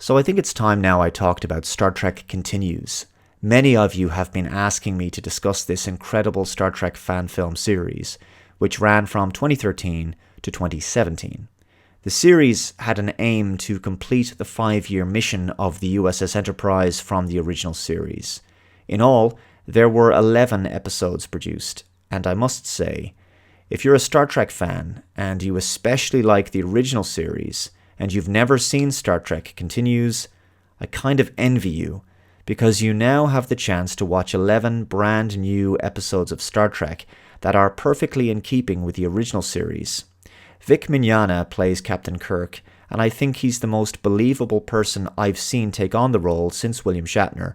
So I think it's time now I talked about Star Trek Continues. Many of you have been asking me to discuss this incredible Star Trek fan film series, which ran from 2013 to 2017. The series had an aim to complete the 5-year mission of the USS Enterprise from the original series. In all, there were 11 episodes produced, and I must say, if you're a Star Trek fan, and you especially like the original series, and you've never seen Star Trek Continues, I kind of envy you, because you now have the chance to watch 11 brand new episodes of Star Trek that are perfectly in keeping with the original series. Vic Mignogna plays Captain Kirk, and I think he's the most believable person I've seen take on the role since William Shatner.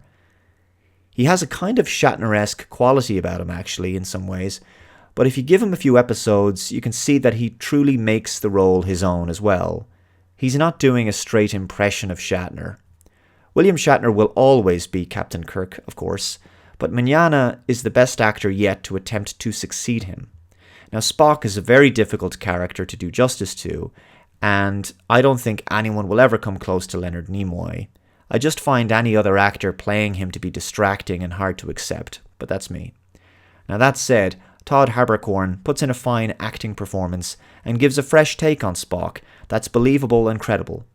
He has a kind of Shatner-esque quality about him, actually, in some ways, but if you give him a few episodes, you can see that he truly makes the role his own as well. He's not doing a straight impression of Shatner. William Shatner will always be Captain Kirk, of course, but Mignogna is the best actor yet to attempt to succeed him. Now, Spock is a very difficult character to do justice to, and I don't think anyone will ever come close to Leonard Nimoy. I just find any other actor playing him to be distracting and hard to accept, but that's me. Now, that said, Todd Haberkorn puts in a fine acting performance and gives a fresh take on Spock that's believable and credible.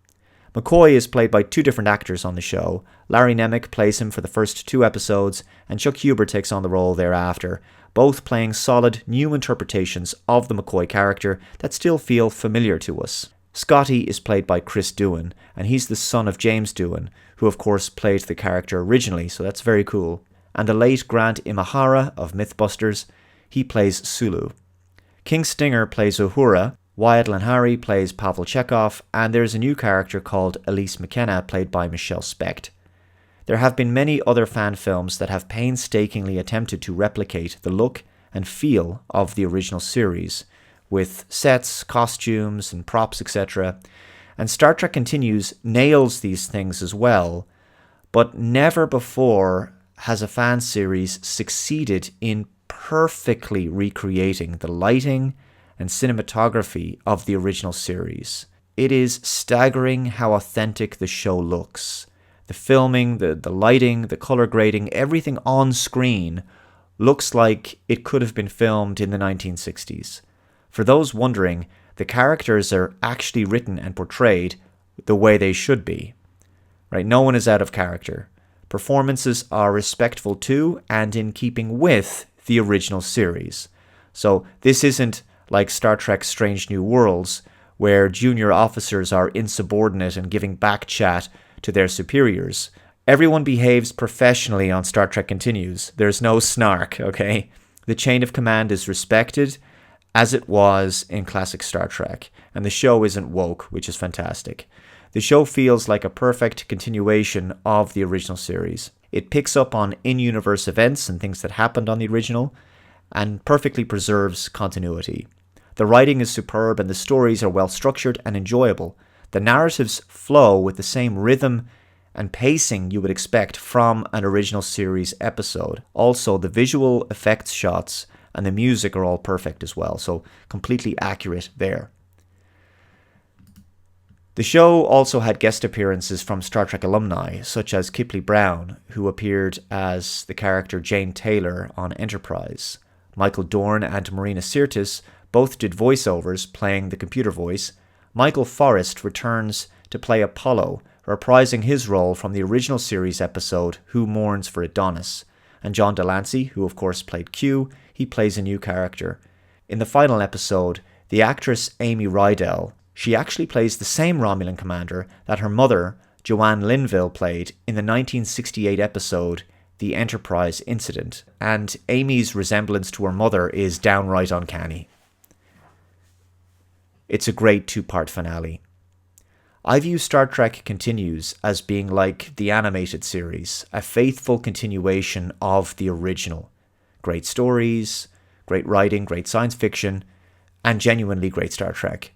McCoy is played by 2 different actors on the show. Larry Nemec plays him for the first 2 episodes, and Chuck Huber takes on the role thereafter, both playing solid new interpretations of the McCoy character that still feel familiar to us. Scotty is played by Chris Doohan, and he's the son of James Doohan, who of course played the character originally, so that's very cool. And the late Grant Imahara of Mythbusters, he plays Sulu. King Stinger plays Uhura, Wyatt Lanhari plays Pavel Chekhov, and there's a new character called Elise McKenna played by Michelle Specht. There have been many other fan films that have painstakingly attempted to replicate the look and feel of the original series, with sets, costumes, and props, etc. And Star Trek Continues nails these things as well, but never before has a fan series succeeded in perfectly recreating the lighting and cinematography of the original series. It is staggering how authentic the show looks. The filming, the lighting, the color grading, everything on screen looks like it could have been filmed in the 1960s. For those wondering, the characters are actually written and portrayed the way they should be. Right? No one is out of character. Performances are respectful to and in keeping with the original series. So this isn't like Star Trek Strange New Worlds, where junior officers are insubordinate and giving back chat to their superiors. Everyone behaves professionally on Star Trek Continues. There's no snark, okay? The chain of command is respected, as it was in classic Star Trek, and the show isn't woke, which is fantastic. The show feels like a perfect continuation of the original series. It picks up on in-universe events and things that happened on the original, and perfectly preserves continuity. The writing is superb, and the stories are well structured and enjoyable. The narratives flow with the same rhythm and pacing you would expect from an original series episode. Also, the visual effects shots and the music are all perfect as well, so completely accurate there. The show also had guest appearances from Star Trek alumni, such as Kipley Brown, who appeared as the character Jane Taylor on Enterprise. Michael Dorn and Marina Sirtis both did voiceovers, playing the computer voice. Michael Forrest returns to play Apollo, reprising his role from the original series episode Who Mourns for Adonis. And John Delancey, who of course played Q, he plays a new character. In the final episode, the actress Amy Rydell, she actually plays the same Romulan commander that her mother, Joanne Linville, played in the 1968 episode The Enterprise Incident, and Amy's resemblance to her mother is downright uncanny. It's a great 2-part finale. I view Star Trek Continues as being like the animated series, a faithful continuation of the original. Great stories, great writing, great science fiction, and genuinely great Star Trek.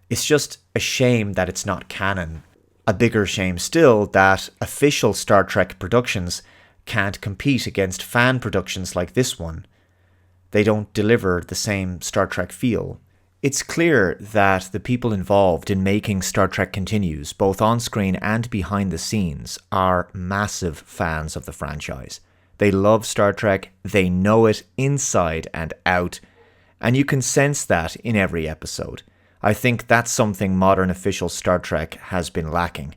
It's just a shame that it's not canon. A bigger shame still that official Star Trek productions can't compete against fan productions like this one. They don't deliver the same Star Trek feel. It's clear that the people involved in making Star Trek Continues, both on screen and behind the scenes, are massive fans of the franchise. They love Star Trek, they know it inside and out, and you can sense that in every episode. I think that's something modern official Star Trek has been lacking.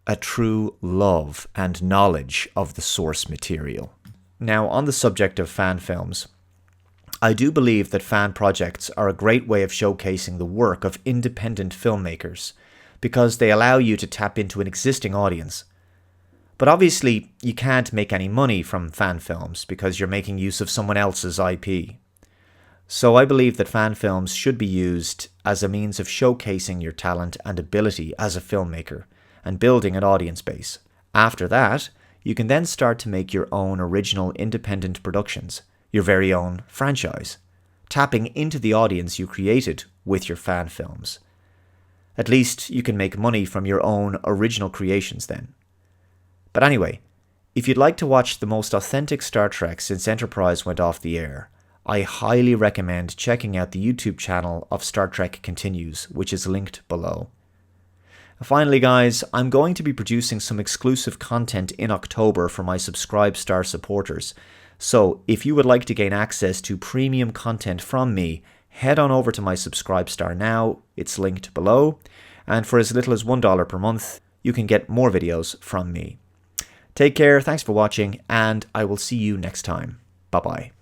A true love and knowledge of the source material. Now, on the subject of fan films, I do believe that fan projects are a great way of showcasing the work of independent filmmakers because they allow you to tap into an existing audience. But obviously, you can't make any money from fan films because you're making use of someone else's IP. So I believe that fan films should be used as a means of showcasing your talent and ability as a filmmaker and building an audience base. After that, you can then start to make your own original independent productions, your very own franchise, tapping into the audience you created with your fan films. At least you can make money from your own original creations then. But anyway, if you'd like to watch the most authentic Star Trek since Enterprise went off the air, I highly recommend checking out the YouTube channel of Star Trek Continues, which is linked below. Finally, guys, I'm going to be producing some exclusive content in October for my Subscribe Star supporters. So if you would like to gain access to premium content from me, head on over to my Subscribe Star now. It's linked below. And for as little as $1 per month, you can get more videos from me. Take care, thanks for watching, and I will see you next time. Bye-bye.